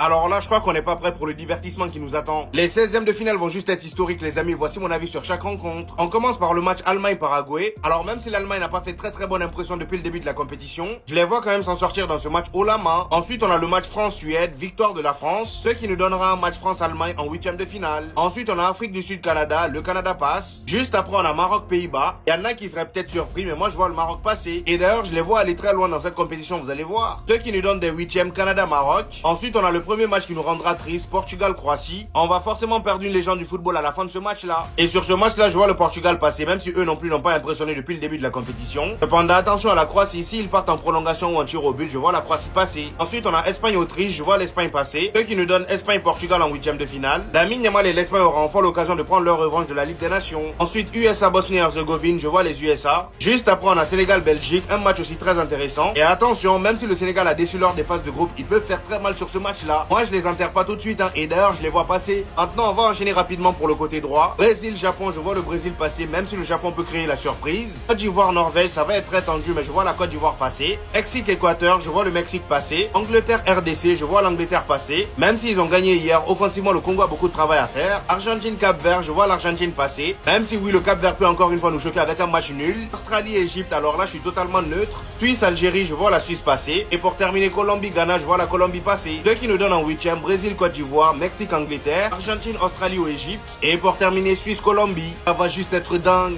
Alors là, je crois qu'on n'est pas prêt pour le divertissement qui nous attend. Les 16e de finale vont juste être historiques, les amis. Voici mon avis sur chaque rencontre. On commence par le match Allemagne-Paraguay. Alors même si l'Allemagne n'a pas fait très bonne impression depuis le début de la compétition, je les vois quand même s'en sortir dans ce match haut la main. Ensuite, on a le match France-Suède, victoire de la France, ce qui nous donnera un match France-Allemagne en 8e de finale. Ensuite, on a Afrique du Sud-Canada, le Canada passe. Juste après, on a Maroc-Pays-Bas. Il y en a qui seraient peut-être surpris, mais moi je vois le Maroc passer. Et d'ailleurs, je les vois aller très loin dans cette compétition, vous allez voir. Ce qui nous donne des 8e Canada-Maroc. Ensuite, on a le premier match qui nous rendra triste, Portugal-Croatie. On va forcément perdre une légende du football à la fin de ce match-là. Et sur ce match-là, je vois le Portugal passer, même si eux non plus n'ont pas impressionné depuis le début de la compétition. Cependant, attention à la Croatie ici, ils partent en prolongation ou en tir au but, je vois la Croatie passer. Ensuite, on a Espagne-Autriche, je vois l'Espagne passer. Ce qui nous donne Espagne-Portugal en 8e de finale. Lamine Yamal et l'Espagne auront enfin l'occasion de prendre leur revanche de la Ligue des Nations. Ensuite, USA-Bosnie-Herzégovine, je vois les USA. Juste après, on a Sénégal-Belgique, un match aussi très intéressant. Et attention, même si le Sénégal a déçu lors des phases de groupe, ils peuvent faire très mal sur ce match-là. Moi, je les enterre pas tout de suite, hein, et d'ailleurs, je les vois passer. Maintenant, on va enchaîner rapidement pour le côté droit. Brésil-Japon, je vois le Brésil passer, même si le Japon peut créer la surprise. Côte d'Ivoire-Norvège, ça va être très tendu, mais je vois la Côte d'Ivoire passer. Mexique-Équateur, je vois le Mexique passer. Angleterre-RDC, je vois l'Angleterre passer. Même s'ils ont gagné hier, offensivement, le Congo a beaucoup de travail à faire. Argentine-Cap-Vert, je vois l'Argentine passer. Même si oui, le Cap-Vert peut encore une fois nous choquer avec un match nul. Australie-Égypte, alors là, je suis totalement neutre. Suisse-Algérie, je vois la Suisse passer. Et pour terminer, Colombie-Ghana, je vois la Colombie passer. Deux qui nous donnent en 8e, Brésil-Côte d'Ivoire, Mexique-Angleterre, Argentine-Australie ou Égypte. Et pour terminer, Suisse-Colombie. Ça va juste être dingue.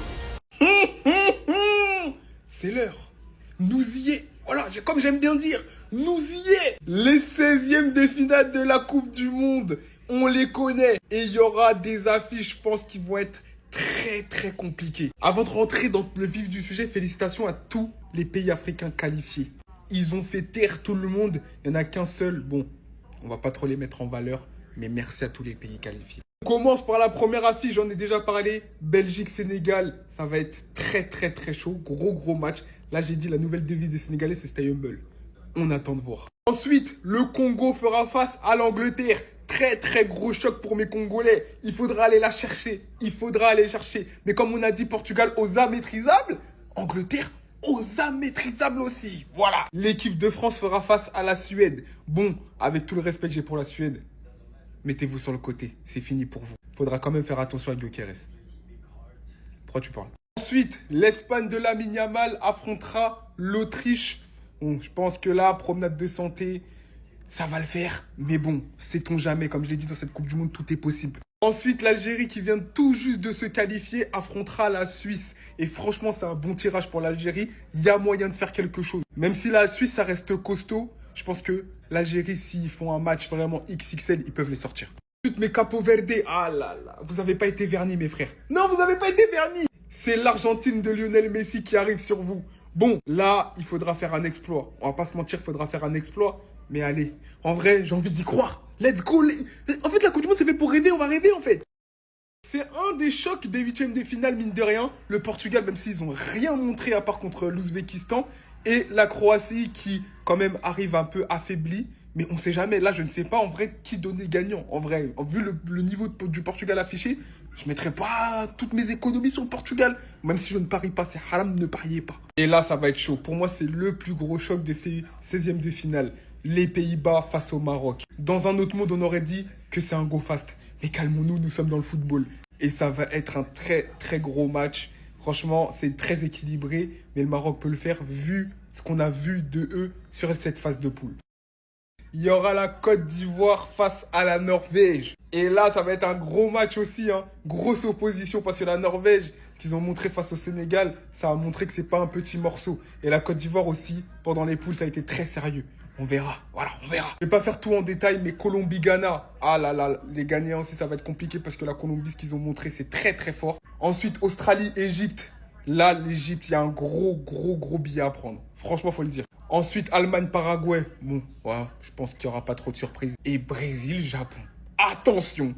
C'est l'heure. Nous y est. Voilà, comme j'aime bien dire, nous y est. Les 16e de finale de la Coupe du Monde, on les connaît. Et il y aura des affiches, je pense, qui vont être très compliquées. Avant de rentrer dans le vif du sujet, félicitations à tous les pays africains qualifiés. Ils ont fait taire tout le monde. Il n'y en a qu'un seul. Bon, on va pas trop les mettre en valeur, mais merci à tous les pays qualifiés. On commence par la première affiche, j'en ai déjà parlé. Belgique-Sénégal, ça va être très chaud. Gros match. Là, j'ai dit la nouvelle devise des Sénégalais, c'est Stay Humble. On attend de voir. Ensuite, le Congo fera face à l'Angleterre. Très gros choc pour mes Congolais. Il faudra aller la chercher. Mais comme on a dit, Portugal aux maîtrisable. Angleterre aux maîtrisable aussi. Voilà. L'équipe de France fera face à la Suède. Bon, avec tout le respect que j'ai pour la Suède, mettez-vous sur le côté. C'est fini pour vous. Faudra quand même faire attention à Gyökeres. Pourquoi tu parles? Ensuite, l'Espagne de Lamine Yamal affrontera l'Autriche. Bon, je pense que là, promenade de santé, ça va le faire. Mais bon, sait-on jamais. Comme je l'ai dit, dans cette Coupe du Monde, tout est possible. Ensuite, l'Algérie qui vient tout juste de se qualifier affrontera la Suisse. Et franchement, c'est un bon tirage pour l'Algérie. Il y a moyen de faire quelque chose. Même si la Suisse, ça reste costaud, je pense que l'Algérie, s'ils font un match vraiment XXL, ils peuvent les sortir. Ensuite, mes Capo Verde, ah là là, vous n'avez pas été vernis, mes frères. Non, vous n'avez pas été vernis. C'est l'Argentine de Lionel Messi qui arrive sur vous. Bon, là, il faudra faire un exploit. On va pas se mentir, il faudra faire un exploit. Mais allez, en vrai, j'ai envie d'y croire. Let's go. En fait, la Coupe du Monde, c'est fait pour rêver. On va rêver, en fait. C'est un des chocs des 8e de finale, mine de rien. Le Portugal, même s'ils n'ont rien montré à part contre l'Ouzbékistan. Et la Croatie qui, quand même, arrive un peu affaiblie. Mais on ne sait jamais. Là, je ne sais pas, en vrai, qui donner gagnant. En vrai, vu le niveau du Portugal affiché, je ne mettrai pas toutes mes économies sur le Portugal. Même si je ne parie pas, c'est haram, ne pariez pas. Et là, ça va être chaud. Pour moi, c'est le plus gros choc de ces 16e de finale. Les Pays-Bas face au Maroc. Dans un autre monde, on aurait dit que c'est un go fast. Mais calmons-nous, nous sommes dans le football. Et ça va être un très gros match. Franchement, c'est très équilibré. Mais le Maroc peut le faire vu ce qu'on a vu de eux sur cette phase de poule. Il y aura la Côte d'Ivoire face à la Norvège. Et là, ça va être un gros match aussi. Grosse opposition parce que la Norvège, ce qu'ils ont montré face au Sénégal, ça a montré que c'est pas un petit morceau. Et la Côte d'Ivoire aussi, pendant les poules, ça a été très sérieux. On verra. Voilà, on verra. Je vais pas faire tout en détail, mais Colombie-Ghana. Ah là là, les Ghanéens aussi, ça va être compliqué parce que la Colombie, ce qu'ils ont montré, c'est très fort. Ensuite, Australie-Égypte. Là, l'Égypte, il y a un gros billet à prendre. Franchement, faut le dire. Ensuite, Allemagne-Paraguay. Bon, voilà, je pense qu'il n'y aura pas trop de surprises. Et Brésil-Japon. Attention.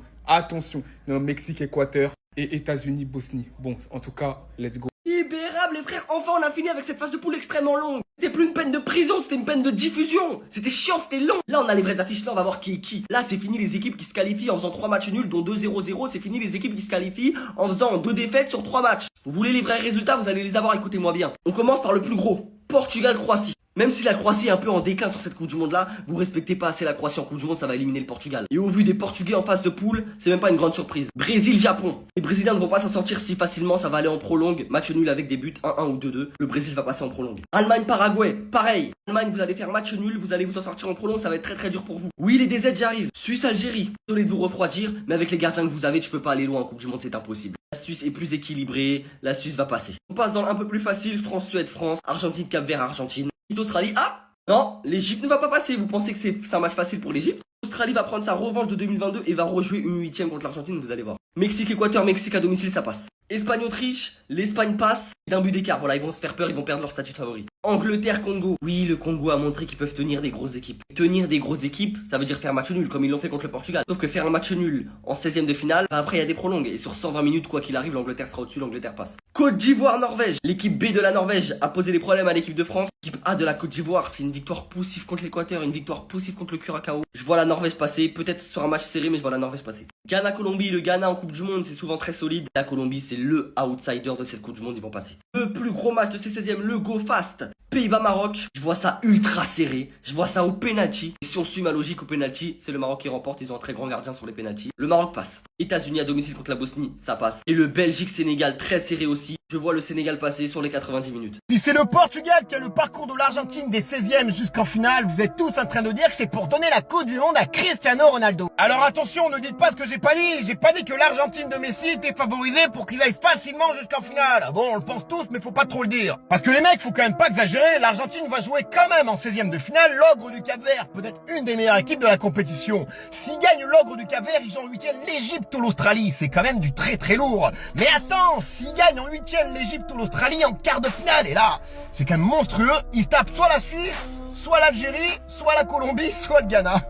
Non, Mexique-Équateur et États-Unis-Bosnie. Bon, en tout cas, let's go. Libérable les frères, enfin on a fini avec cette phase de poule extrêmement longue. C'était plus une peine de prison, c'était une peine de diffusion. C'était chiant, c'était long. Là on a les vraies affiches, là on va voir qui est qui. Là c'est fini les équipes qui se qualifient en faisant 3 matchs nuls dont 2-0-0. C'est fini les équipes qui se qualifient en faisant 2 défaites sur 3 matchs. Vous voulez les vrais résultats, vous allez les avoir, écoutez-moi bien. On commence par le plus gros, Portugal-Croatie. Même si la Croatie est un peu en déclin sur cette Coupe du Monde là, vous respectez pas assez la Croatie en Coupe du Monde, ça va éliminer le Portugal. Et au vu des Portugais en phase de poule, c'est même pas une grande surprise. Brésil-Japon. Les Brésiliens ne vont pas s'en sortir si facilement, ça va aller en prolongue. Match nul avec des buts 1-1 ou 2-2. Le Brésil va passer en prolongue. Allemagne-Paraguay, pareil. Allemagne, vous allez faire match nul, vous allez vous en sortir en prolongue, ça va être très très dur pour vous. Oui, les DZ, j'arrive. Suisse-Algérie. Désolé de vous refroidir, mais avec les gardiens que vous avez, tu peux pas aller loin en Coupe du Monde, c'est impossible. La Suisse est plus équilibrée, la Suisse va passer. On passe dans le un peu plus facile, France-Suède, France, Argentine-Cap-Vert, Argentine. Australie, ah non, l'Égypte ne va pas passer. Vous pensez que c'est un match facile pour l'Égypte? L'Australie va prendre sa revanche de 2022 et va rejouer une huitième contre l'Argentine, vous allez voir. Mexique-Équateur, Mexique à domicile, ça passe. Espagne-Autriche, l'Espagne passe d'un but d'écart. Voilà, ils vont se faire peur, ils vont perdre leur statut de favori. Angleterre-Congo. Oui, le Congo a montré qu'ils peuvent tenir des grosses équipes. Tenir des grosses équipes, ça veut dire faire match nul, comme ils l'ont fait contre le Portugal. Sauf que faire un match nul en 16e de finale, bah après il y a des prolongues. Et sur 120 minutes, quoi qu'il arrive, l'Angleterre sera au-dessus, l'Angleterre passe. Côte d'Ivoire-Norvège. L'équipe B de la Norvège a posé des problèmes à l'équipe de France. L'équipe A de la Côte d'Ivoire, c'est une victoire poussive contre l'Équateur, une victoire poussive contre le Curaçao. Je vois la Norvège passer, peut-être sur un match serré, mais je vois la Norvège passer. Ghana-Colombie, le Ghana en Coupe du Monde, c'est souvent très solide. La Colombie, c'est le outsider de cette Coupe du Monde, ils vont passer. Le plus gros match de ces 16e, le Go Fast. Pays-Bas-Maroc, je vois ça ultra serré, je vois ça au penalty. Et si on suit ma logique au penalty, c'est le Maroc qui remporte, ils ont un très grand gardien sur les penalties. Le Maroc passe. États-Unis à domicile contre la Bosnie, ça passe. Et le Belgique-Sénégal, très serré aussi. Je vois le Sénégal passer sur les 90 minutes. Si c'est le Portugal qui a le parcours de l'Argentine des 16e jusqu'en finale, vous êtes tous en train de dire que c'est pour donner la Coupe du Monde à Cristiano Ronaldo. Alors attention, ne dites pas ce que j'ai pas dit. J'ai pas dit que l'Argentine de Messi était favorisée pour qu'il aille facilement jusqu'en finale. Ah bon, on le pense tous, mais faut pas trop le dire. Parce que les mecs, faut quand même pas exagérer. L'Argentine va jouer quand même en 16e de finale l'ogre du Cap-Vert, peut-être une des meilleures équipes de la compétition. S'ils gagnent l'ogre du Cap-Vert, ils jouent en 8e l'Égypte ou l'Australie. C'est quand même du très très lourd. Mais attends, s'ils gagnent en 8e l'Égypte ou l'Australie en quart de finale, et là, c'est quand même monstrueux. Ils se tapent soit la Suisse, soit l'Algérie, soit la Colombie, soit le Ghana.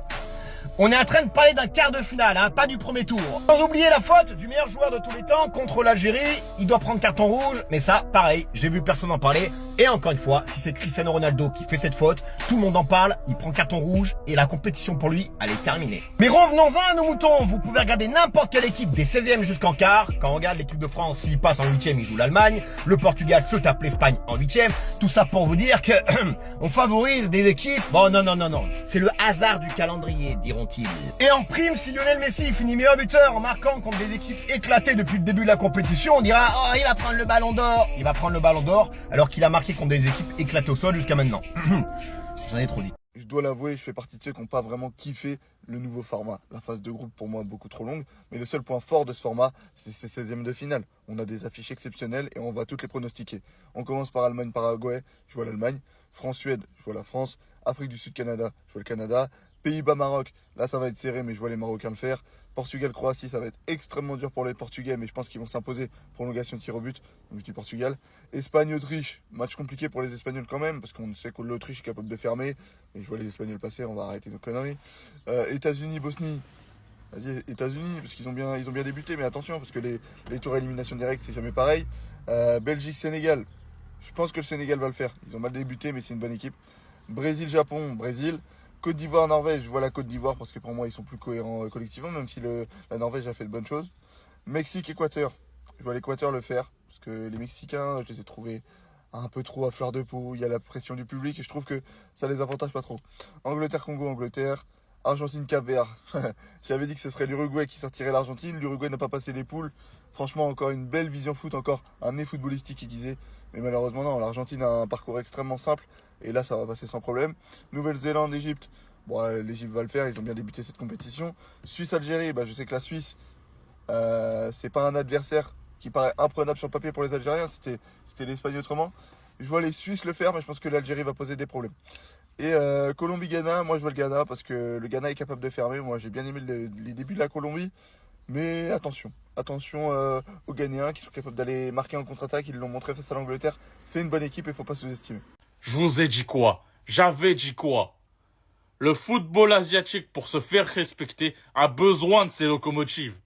On est en train de parler d'un quart de finale, hein, pas du premier tour. Sans oublier la faute du meilleur joueur de tous les temps contre l'Algérie. Il doit prendre carton rouge, mais ça, pareil, j'ai vu personne en parler. Et encore une fois, si c'est Cristiano Ronaldo qui fait cette faute, tout le monde en parle, il prend carton rouge et la compétition pour lui, elle est terminée. Mais revenons-en à nos moutons. Vous pouvez regarder n'importe quelle équipe des 16e jusqu'en quart. Quand on regarde l'équipe de France, s'il passe en 8e, il joue l'Allemagne. Le Portugal se tape l'Espagne en 8e. Tout ça pour vous dire que on favorise des équipes. Bon, non. C'est le hasard du calendrier, diront-ils. Et en prime, si Lionel Messi finit meilleur buteur en marquant contre des équipes éclatées depuis le début de la compétition, on dira « Oh, il va prendre le ballon d'or !» Il va prendre le ballon d'or alors qu'il a marqué contre des équipes éclatées au sol jusqu'à maintenant. J'en ai trop dit. Je dois l'avouer, je fais partie de ceux qui n'ont pas vraiment kiffé le nouveau format. La phase de groupe, pour moi, beaucoup trop longue. Mais le seul point fort de ce format, c'est ces 16e de finale. On a des affiches exceptionnelles et on va toutes les pronostiquer. On commence par Allemagne-Paraguay, je vois l'Allemagne. France-Suède, je vois la France. Afrique du Sud-Canada, je vois le Canada. Pays-Bas-Maroc, là ça va être serré, mais je vois les Marocains le faire. Portugal-Croatie, ça va être extrêmement dur pour les Portugais, mais je pense qu'ils vont s'imposer. Prolongation de tir au but, donc je dis Portugal. Espagne-Autriche, match compliqué pour les Espagnols quand même, parce qu'on sait que l'Autriche est capable de fermer. Et je vois les Espagnols passer, on va arrêter nos conneries. États-Unis-Bosnie, vas-y, États-Unis, parce qu'ils ont bien débuté, mais attention, parce que les tours à élimination directe, c'est jamais pareil. Belgique-Sénégal, je pense que le Sénégal va le faire. Ils ont mal débuté, mais c'est une bonne équipe. Brésil-Japon, Brésil. Côte d'Ivoire, Norvège, je vois la Côte d'Ivoire parce que pour moi ils sont plus cohérents collectivement, même si la Norvège a fait de bonnes choses. Mexique, Équateur, je vois l'Équateur le faire parce que les Mexicains, je les ai trouvés un peu trop à fleur de peau. Il y a la pression du public et je trouve que ça les avantage pas trop. Angleterre, Congo, Angleterre. Argentine, Cap-Vert. J'avais dit que ce serait l'Uruguay qui sortirait l'Argentine. L'Uruguay n'a pas passé les poules. Franchement, encore une belle vision foot, encore un nez footballistique aiguisé. Mais malheureusement, non. L'Argentine a un parcours extrêmement simple. Et là, ça va passer sans problème. Nouvelle-Zélande, Égypte. Bon, l'Égypte va le faire. Ils ont bien débuté cette compétition. Suisse-Algérie. Je sais que la Suisse, c'est pas un adversaire qui paraît imprenable sur le papier pour les Algériens. C'était l'Espagne autrement. Je vois les Suisses le faire, mais je pense que l'Algérie va poser des problèmes. Et Colombie-Ghana, moi je vois le Ghana parce que le Ghana est capable de fermer. Moi j'ai bien aimé les débuts de la Colombie. Mais attention aux Ghanéens qui sont capables d'aller marquer en contre-attaque. Ils l'ont montré face à l'Angleterre. C'est une bonne équipe et il ne faut pas sous-estimer. Je vous ai dit quoi? J'avais dit quoi? Le football asiatique, pour se faire respecter, a besoin de ses locomotives.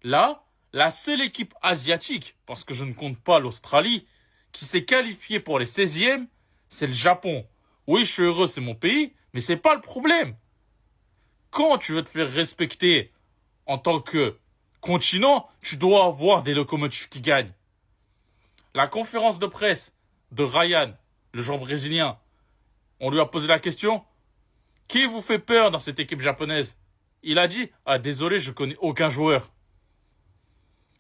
Là, la seule équipe asiatique, parce que je ne compte pas l'Australie, qui s'est qualifiée pour les 16e, c'est le Japon. Oui, je suis heureux, c'est mon pays, mais c'est pas le problème. Quand tu veux te faire respecter en tant que continent, tu dois avoir des locomotives qui gagnent. La conférence de presse de Ryan, le joueur brésilien, On lui a posé la question, qui vous fait peur dans cette équipe japonaise? Il a dit, ah désolé, je connais aucun joueur.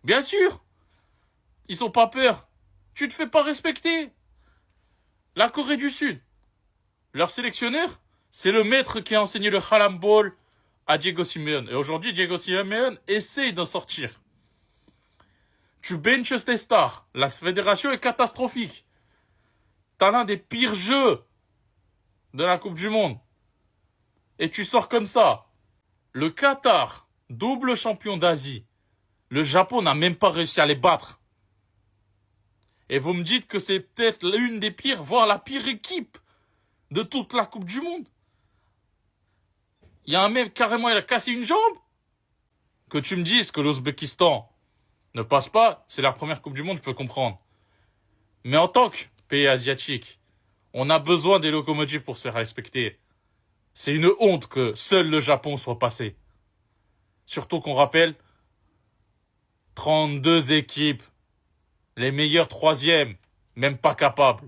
Bien sûr, ils ont pas peur. Tu te fais pas respecter. La Corée du Sud, leur sélectionneur, c'est le maître qui a enseigné le Harlem Ball à Diego Simeone. Et aujourd'hui, Diego Simeone essaye d'en sortir. Tu benches tes stars. La fédération est catastrophique. T'as l'un des pires jeux de la Coupe du Monde. Et tu sors comme ça. Le Qatar, double champion d'Asie. Le Japon n'a même pas réussi à les battre. Et vous me dites que c'est peut-être l'une des pires, voire la pire équipe de toute la Coupe du Monde. Il y a un mec, carrément, il a cassé une jambe. Que tu me dises que l'Ouzbékistan ne passe pas, c'est la première Coupe du Monde, je peux comprendre. Mais en tant que pays asiatique, on a besoin des locomotives pour se faire respecter. C'est une honte que seul le Japon soit passé. Surtout qu'on rappelle, 32 équipes, les meilleurs troisièmes, même pas capables.